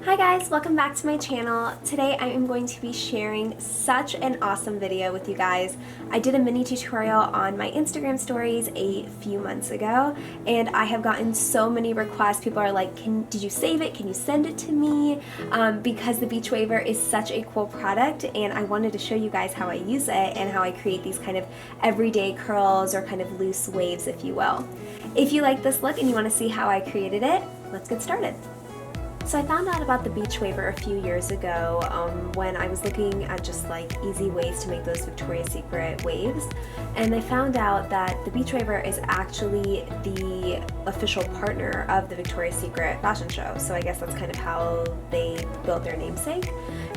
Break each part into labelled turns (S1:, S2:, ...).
S1: Hi guys, welcome back to my channel. Today I am going to be sharing such an awesome video with you guys. I did a mini tutorial on my Instagram stories a few months ago and I have gotten so many requests. People are like, did you save it? Can you send it to me? Because the Beachwaver is such a cool product and I wanted to show you guys how I use it and how I create these kind of everyday curls or kind of loose waves, if you will. If you like this look and you want to see how I created it, let's get started. So I found out about the Beachwaver a few years ago when I was looking at just like easy ways to make those Victoria's Secret waves, and I found out that the Beachwaver is actually the official partner of the Victoria's Secret fashion show. So I guess that's kind of how they built their namesake,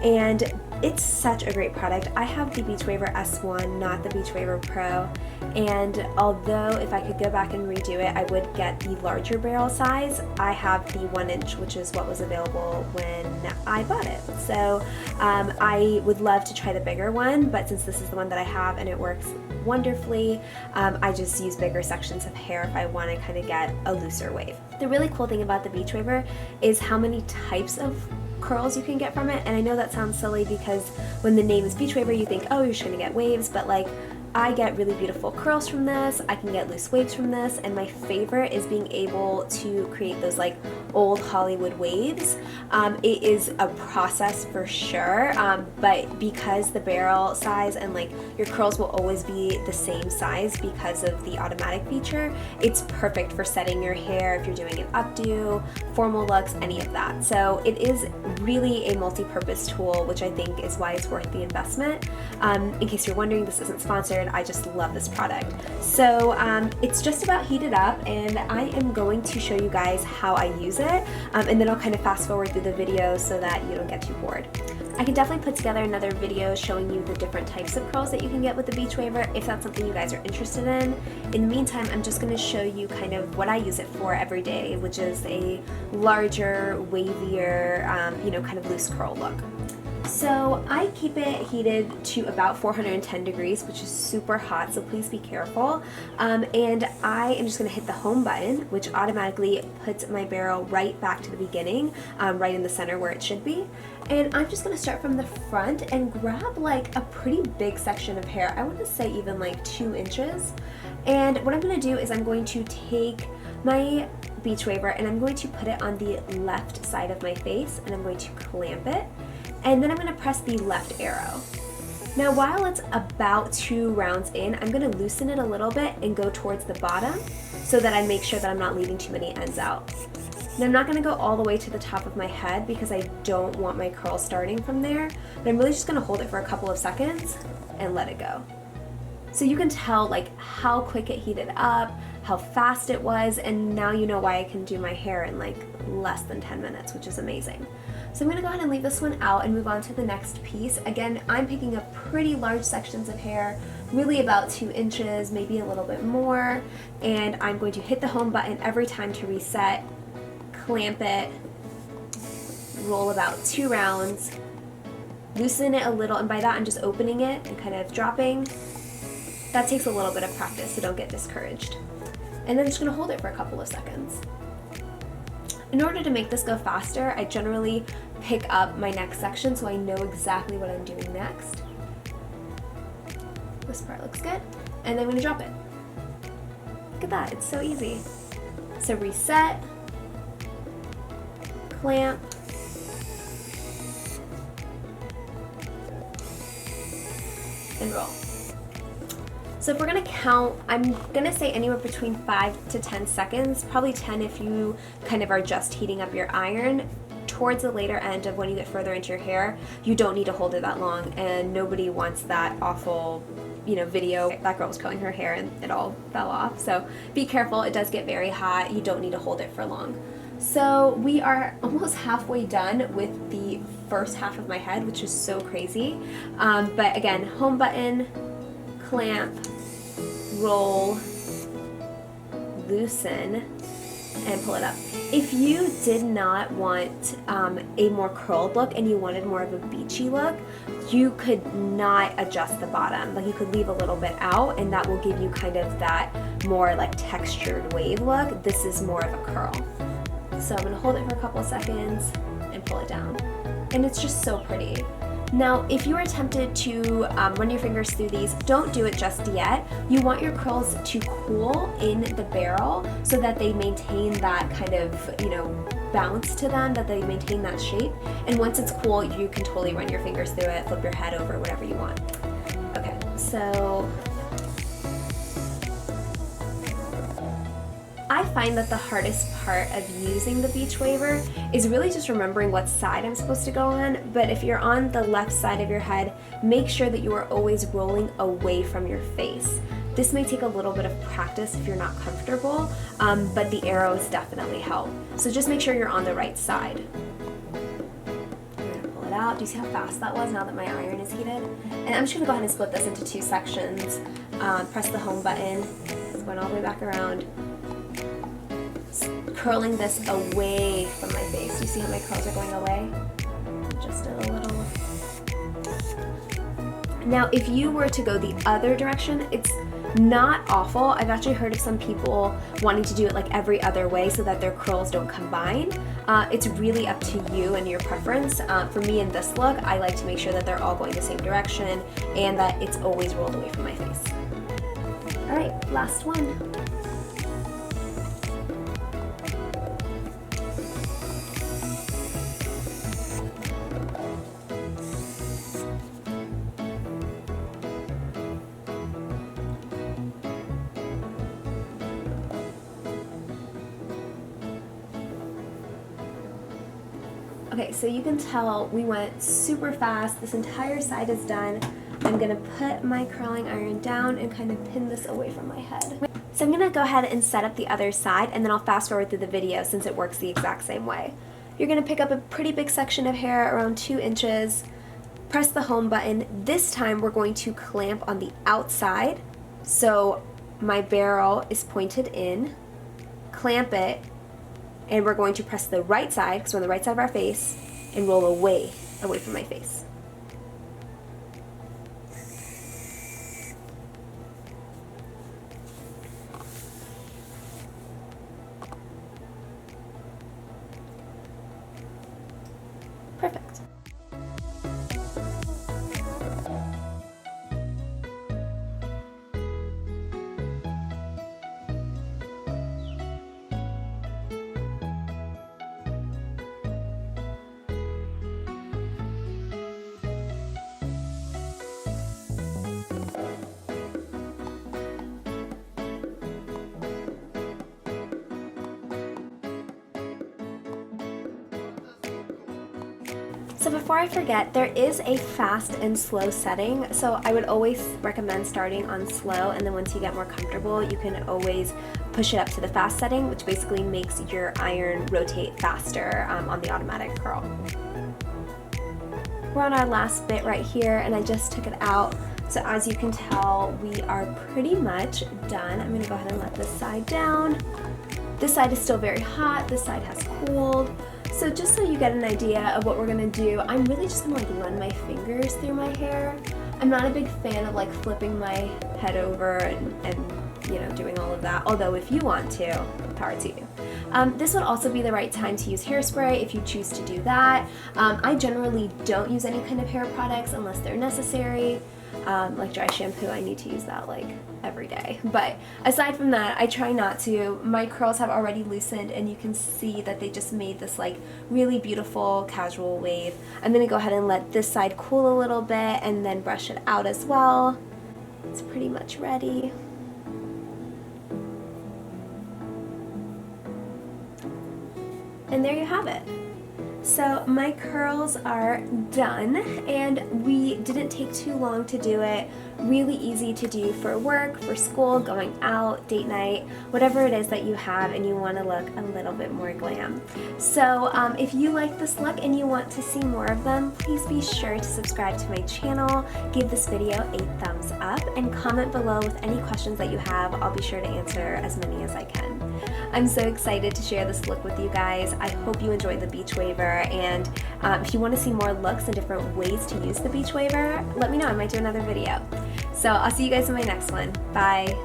S1: and it's such a great product. I have the Beachwaver S1, not the Beachwaver Pro, and although if I could go back and redo it, I would get the larger barrel size. I have the 1 inch, which is what was available when I bought it. So I would love to try the bigger one, but since this is the one that I have and it works wonderfully, I just use bigger sections of hair if I want to kind of get a looser wave. The really cool thing about the Beachwaver is how many types of curls you can get from it, and I know that sounds silly because when the name is Beachwaver you think, oh, you're just gonna get waves, but like I get really beautiful curls from this, I can get loose waves from this, and my favorite is being able to create those like old Hollywood waves. It is a process for sure, but because the barrel size and like your curls will always be the same size because of the automatic feature, it's perfect for setting your hair if you're doing an updo, formal looks, any of that. So it is really a multi-purpose tool, which I think is why it's worth the investment. In case you're wondering, this isn't sponsored. I just love this product. So it's just about heated up, and I am going to show you guys how I use it, and then I'll kind of fast forward through the video so that you don't get too bored. I can definitely put together another video showing you the different types of curls that you can get with the Beachwaver if that's something you guys are interested in. In the meantime, I'm just going to show you kind of what I use it for every day, which is a larger, wavier, kind of loose curl look. So I keep it heated to about 410 degrees, which is super hot, so please be careful. And I am just going to hit the home button, which automatically puts my barrel right back to the beginning, right in the center where it should be. And I'm just going to start from the front and grab like a pretty big section of hair. I want to say even like 2 inches. And what I'm going to do is I'm going to take my Beachwaver and I'm going to put it on the left side of my face, and I'm going to clamp it. And then I'm going to press the left arrow. Now while it's about 2 rounds in, I'm going to loosen it a little bit and go towards the bottom so that I make sure that I'm not leaving too many ends out. Now I'm not going to go all the way to the top of my head because I don't want my curl starting from there, but I'm really just going to hold it for a couple of seconds and let it go. So you can tell like how quick it heated up, how fast it was, and now you know why I can do my hair in like less than 10 minutes, which is amazing. So I'm going to go ahead and leave this one out and move on to the next piece. Again, I'm picking up pretty large sections of hair, really about 2 inches, maybe a little bit more, and I'm going to hit the home button every time to reset, clamp it, roll about 2 rounds, loosen it a little, and by that I'm just opening it and kind of dropping. That takes a little bit of practice, so don't get discouraged. And then I'm just going to hold it for a couple of seconds. In order to make this go faster, I generally pick up my next section so I know exactly what I'm doing next. This part looks good. And then I'm going to drop it. Look at that, it's so easy. So reset, clamp, and roll. So if we're going to count, I'm going to say anywhere between 5 to 10 seconds, probably 10 if you kind of are just heating up your iron. Towards the later end of when you get further into your hair, you don't need to hold it that long, and nobody wants that awful, video. That girl was curling her hair and it all fell off. So be careful, it does get very hot, you don't need to hold it for long. So we are almost halfway done with the first half of my head, which is so crazy. But again, home button, clamp, roll, loosen, and pull it up. If you did not want a more curled look and you wanted more of a beachy look, you could not adjust the bottom. Like you could leave a little bit out and that will give you kind of that more like textured wave look. This is more of a curl. So I'm going to hold it for a couple of seconds, and pull it down. And it's just so pretty. Now, if you are tempted to run your fingers through these, don't do it just yet. You want your curls to cool in the barrel so that they maintain that kind of, you know, bounce to them, that they maintain that shape. And once it's cool, you can totally run your fingers through it, flip your head over, whatever you want. Okay, so I find that the hardest part of using the Beachwaver is really just remembering what side I'm supposed to go on, but if you're on the left side of your head, make sure that you are always rolling away from your face. This may take a little bit of practice if you're not comfortable, but the arrows definitely help. So just make sure you're on the right side. I'm gonna pull it out. Do you see how fast that was now that my iron is heated? And I'm just gonna go ahead and split this into 2 sections. Press the home button, it's going all the way back around. Curling this away from my face. You see how my curls are going away? Just a little. Now, if you were to go the other direction, it's not awful. I've actually heard of some people wanting to do it like every other way so that their curls don't combine. It's really up to you and your preference. For me in this look, I like to make sure that they're all going the same direction and that it's always rolled away from my face. All right, last one. Okay, so you can tell we went super fast. This entire side is done. I'm gonna put my curling iron down and kind of pin this away from my head. So I'm gonna go ahead and set up the other side, and then I'll fast forward through the video since it works the exact same way. You're gonna pick up a pretty big section of hair, around 2 inches, press the home button. This time we're going to clamp on the outside, so my barrel is pointed in, clamp it, and we're going to press the right side, because we're on the right side of our face, and roll away from my face. Perfect. So before I forget, there is a fast and slow setting. So I would always recommend starting on slow, and then once you get more comfortable, you can always push it up to the fast setting, which basically makes your iron rotate faster on the automatic curl. We're on our last bit right here, and I just took it out. So as you can tell, we are pretty much done. I'm gonna go ahead and let this side down. This side is still very hot, this side has cooled. So just so you get an idea of what we're gonna do, I'm really just gonna like run my fingers through my hair. I'm not a big fan of like flipping my head over and you know, doing all of that, although if you want to, power to you. This would also be the right time to use hairspray if you choose to do that. I generally don't use any kind of hair products unless they're necessary. Like dry shampoo, I need to use that like every day. But aside from that, I try not to. My curls have already loosened, and you can see that they just made this like really beautiful casual wave. I'm gonna go ahead and let this side cool a little bit and then brush it out as well. It's pretty much ready. And there you have it. So my curls are done, and we didn't take too long to do it. Really easy to do for work, for school, going out, date night, whatever it is that you have and you want to look a little bit more glam. So if you like this look and you want to see more of them, please be sure to subscribe to my channel, give this video a thumbs up, and comment below with any questions that you have. I'll be sure to answer as many as I can. I'm so excited to share this look with you guys. I hope you enjoyed the Beachwaver, and if you want to see more looks and different ways to use the Beachwaver, let me know. I might do another video. So I'll see you guys in my next one. Bye!